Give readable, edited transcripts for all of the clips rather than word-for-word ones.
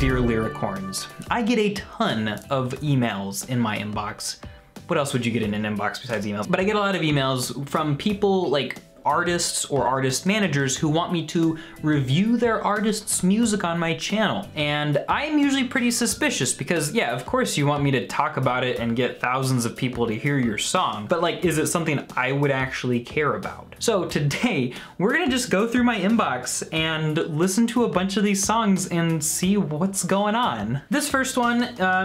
Dear Lyricorns. I get a ton of emails in my inbox. What else would you get in an inbox besides emails? But I get a lot of emails from people like artists or artist managers who want me to review their artist's music on my channel. And I'm usually pretty suspicious because yeah, of course you want me to talk about it and get thousands of people to hear your song, but like, is it something I would actually care about? So today, we're gonna just go through my inbox and listen to a bunch of these songs and see what's going on. This first one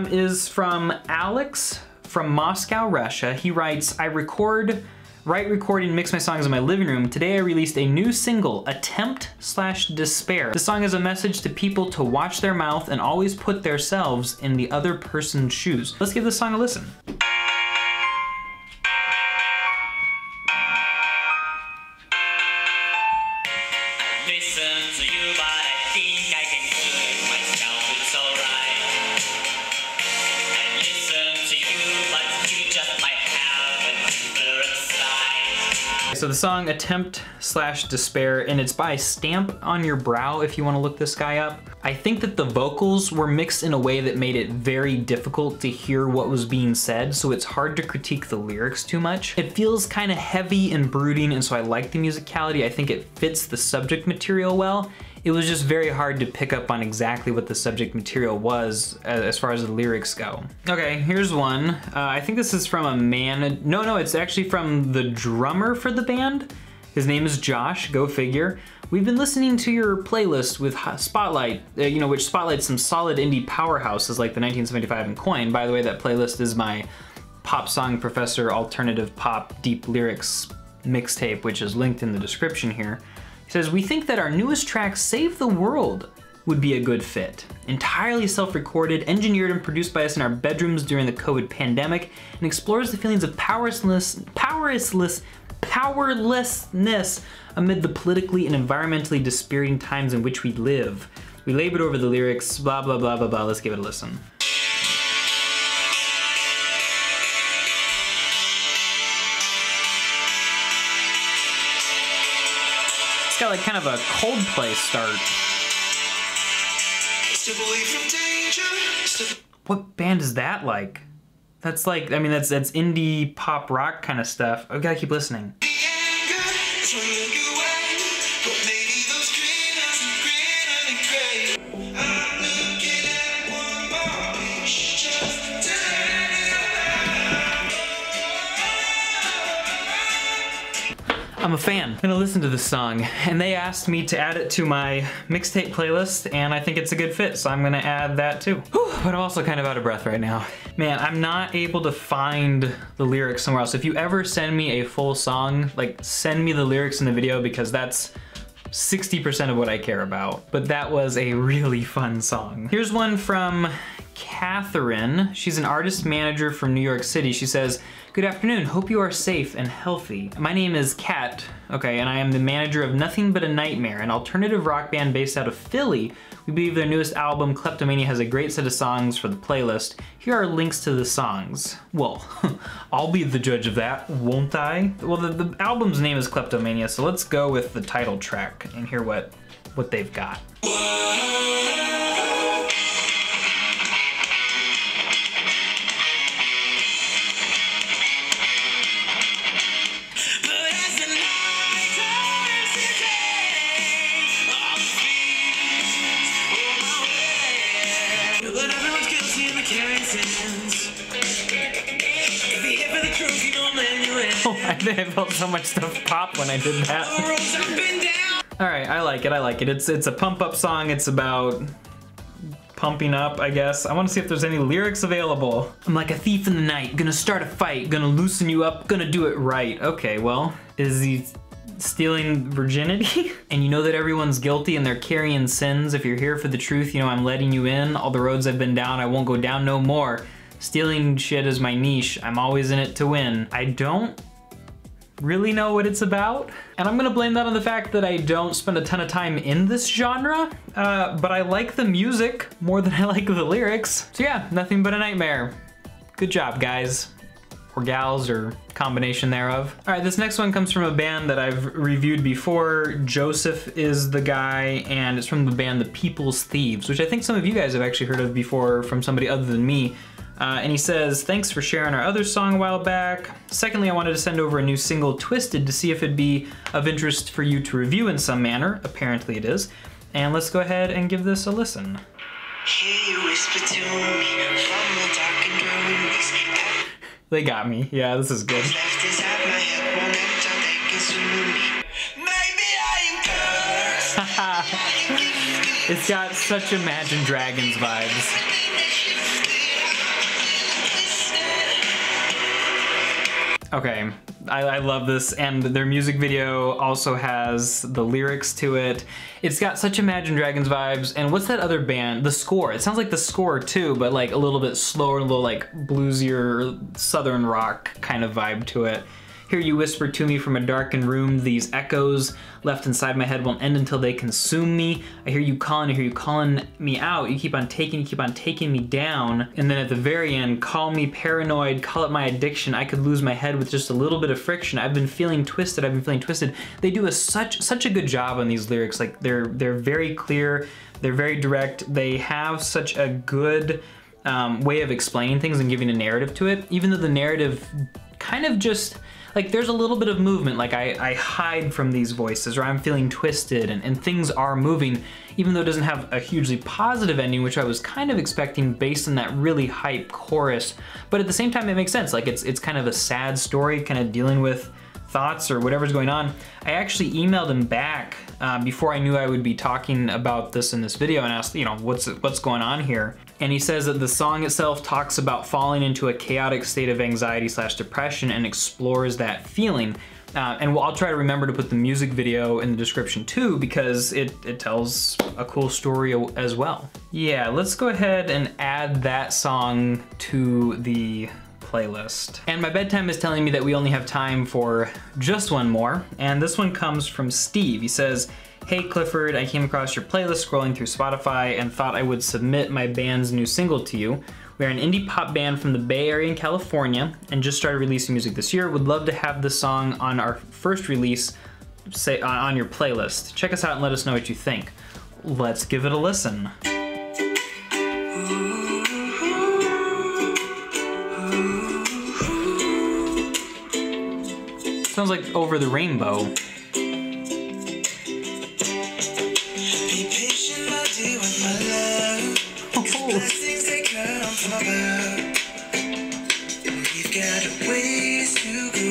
is from Alex from Moscow, Russia. He writes, I write, record, and mix my songs in my living room. Today I released a new single, Attempt/Despair. The song is a message to people to watch their mouth and always put themselves in the other person's shoes. Let's give this song a listen. Listen to you, but I think I can do it myself, it's alright. I listen to you, but you just might have a different side. So the song Attempt/Despair, and it's by Stamp on Your Brow if you want to look this guy up. I think that the vocals were mixed in a way that made it very difficult to hear what was being said, so it's hard to critique the lyrics too much. It feels kind of heavy and brooding, and so I like the musicality. I think it fits the subject material well. It was just very hard to pick up on exactly what the subject material was as far as the lyrics go. Okay, here's one. I think this is from a man. No, it's actually from the drummer for the band. His name is Josh, go figure. We've been listening to your playlist with Spotlight, which spotlights some solid indie powerhouses like the 1975 and Coin. By the way, that playlist is my Pop Song Professor Alternative Pop Deep Lyrics mixtape, which is linked in the description here. He says, we think that our newest track, Save the World, would be a good fit. Entirely self-recorded, engineered and produced by us in our bedrooms during the COVID pandemic, and explores the feelings of powerlessness amid the politically and environmentally dispiriting times in which we live. We labored over the lyrics, blah, blah, blah, blah, blah. Let's give it a listen. It's got like kind of a Coldplay start. Step away from danger. What band is that like? That's like, I mean, that's indie pop rock kind of stuff. I gotta keep listening. I'm a fan. I'm gonna listen to this song, and they asked me to add it to my mixtape playlist, and I think it's a good fit, so I'm gonna add that too. Whew, but I'm also kind of out of breath right now. Man, I'm not able to find the lyrics somewhere else. If you ever send me a full song, like send me the lyrics in the video, because that's 60% of what I care about. But that was a really fun song. Here's one from Catherine. She's an artist manager from New York City. She says, good afternoon, hope you are safe and healthy. My name is Kat, okay, and I am the manager of Nothing But a Nightmare, an alternative rock band based out of Philly. We believe their newest album, Kleptomania, has a great set of songs for the playlist. Here are links to the songs. Well, I'll be the judge of that, won't I? Well, the album's name is Kleptomania, so let's go with the title track and hear what they've got. Oh, I felt so much stuff pop when I did that. All right, I like it. It's a pump up song. It's about pumping up, I guess. I want to see if there's any lyrics available. I'm like a thief in the night, gonna start a fight, gonna loosen you up, gonna do it right. Okay, well, is he stealing virginity? And you know that everyone's guilty and they're carrying sins. If you're here for the truth, you know I'm letting you in. All the roads I've been down, I won't go down no more. Stealing shit is my niche. I'm always in it to win. I don't really know what it's about, and I'm gonna blame that on the fact that I don't spend a ton of time in this genre, but I like the music more than I like the lyrics. So yeah, Nothing But a Nightmare. Good job, guys. or gals, or combination thereof. All right, this next one comes from a band that I've reviewed before. Joseph is the guy, and it's from the band The People's Thieves, which I think some of you guys have actually heard of before from somebody other than me. And he says, thanks for sharing our other song a while back. Secondly, I wanted to send over a new single, Twisted, to see if it'd be of interest for you to review in some manner. Apparently it is. And let's go ahead and give this a listen. Hear you whisper to me from the darkened rooms. They got me. Yeah, this is good. Left inside my head won't enter, they consume me. Maybe I am cursed. It's got such Imagine Dragons vibes. Okay, I love this, and their music video also has the lyrics to it. It's got such Imagine Dragons vibes, and what's that other band? The Score. It sounds like The Score too, but like a little bit slower, a little like bluesier, southern rock kind of vibe to it. Hear you whisper to me from a darkened room, these echoes left inside my head won't end until they consume me. I hear you calling me out. You keep on taking me down. And then at the very end, call me paranoid, call it my addiction. I could lose my head with just a little bit of friction. I've been feeling twisted. They do such a good job on these lyrics. Like they're very clear, they're very direct. They have such a good way of explaining things and giving a narrative to it, even though the narrative kind of just, like there's a little bit of movement, like I hide from these voices, or I'm feeling twisted, and things are moving, even though it doesn't have a hugely positive ending, which I was kind of expecting based on that really hype chorus. But at the same time, it makes sense. Like it's kind of a sad story, kind of dealing with thoughts or whatever's going on. I actually emailed him back before I knew I would be talking about this in this video, and asked, you know, what's going on here? And he says that the song itself talks about falling into a chaotic state of anxiety/depression and explores that feeling. And I'll try to remember to put the music video in the description too, because it tells a cool story as well. Yeah, let's go ahead and add that song to the playlist. And my bedtime is telling me that we only have time for just one more, and this one comes from Steve. He says, hey Clifford, I came across your playlist scrolling through Spotify and thought I would submit my band's new single to you. We are an indie pop band from the Bay Area in California and just started releasing music this year. Would love to have this song on our first release, say on your playlist. Check us out and let us know what you think. Let's give it a listen. Sounds like Over the Rainbow. Be patient, I'll deal with my love. Blessings they come from above. We've got a ways to go.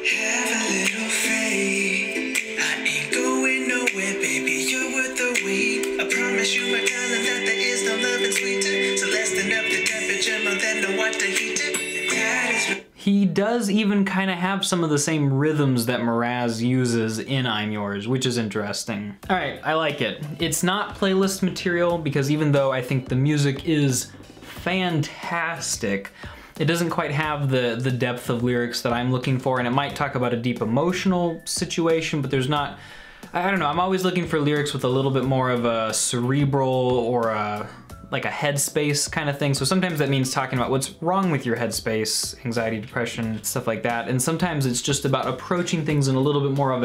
Have a little faith. I ain't going nowhere, baby. You're worth the wait. I promise you, my darling, that there is no loving sweeter. So let's turn up the temperature more than the water heater. That is. He does even kind of have some of the same rhythms that Mraz uses in I'm Yours, which is interesting. All right, I like it. It's not playlist material because even though I think the music is fantastic, it doesn't quite have the depth of lyrics that I'm looking for, and it might talk about a deep emotional situation, but there's not, I don't know, I'm always looking for lyrics with a little bit more of a cerebral or like a headspace kind of thing. So sometimes that means talking about what's wrong with your headspace, anxiety, depression, stuff like that. And sometimes it's just about approaching things in a little bit more of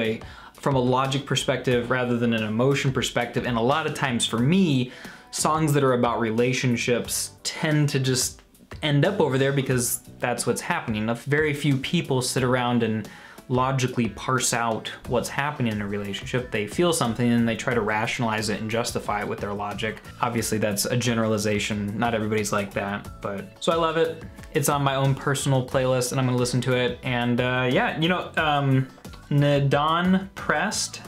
from a logic perspective rather than an emotion perspective. And a lot of times for me, songs that are about relationships tend to just end up over there because that's what's happening. Very few people sit around and logically parse out what's happening in a relationship. They feel something and they try to rationalize it and justify it with their logic. Obviously that's a generalization. Not everybody's like that, but so I love it. It's on my own personal playlist and I'm gonna listen to it. And yeah, you know, Nadon Prest,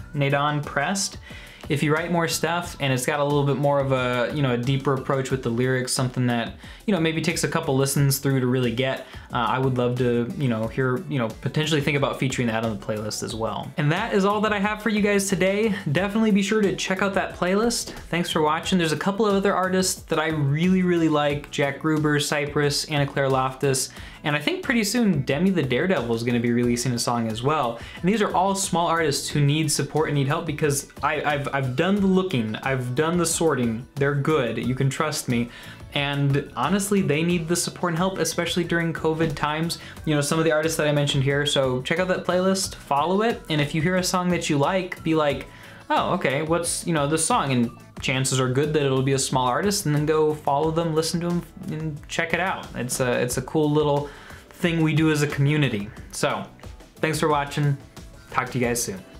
if you write more stuff and it's got a little bit more of a, you know, a deeper approach with the lyrics, something that, you know, maybe takes a couple listens through to really get, I would love to, you know, hear, you know, potentially think about featuring that on the playlist as well. And that is all that I have for you guys today. Definitely be sure to check out that playlist. Thanks for watching. There's a couple of other artists that I really like. Jack Gruber, Cypress, Anna Claire Loftus, and I think pretty soon Demi the Daredevil is gonna be releasing a song as well. And these are all small artists who need support and need help because I've done the looking, I've done the sorting. They're good, you can trust me. And honestly, they need the support and help, especially during COVID times. You know, some of the artists that I mentioned here, so check out that playlist, follow it, and if you hear a song that you like, be like, oh, okay, what's, you know, this song? And chances are good that it'll be a small artist, and then go follow them, listen to them, and check it out. It's a cool little thing we do as a community. So, thanks for watching. Talk to you guys soon.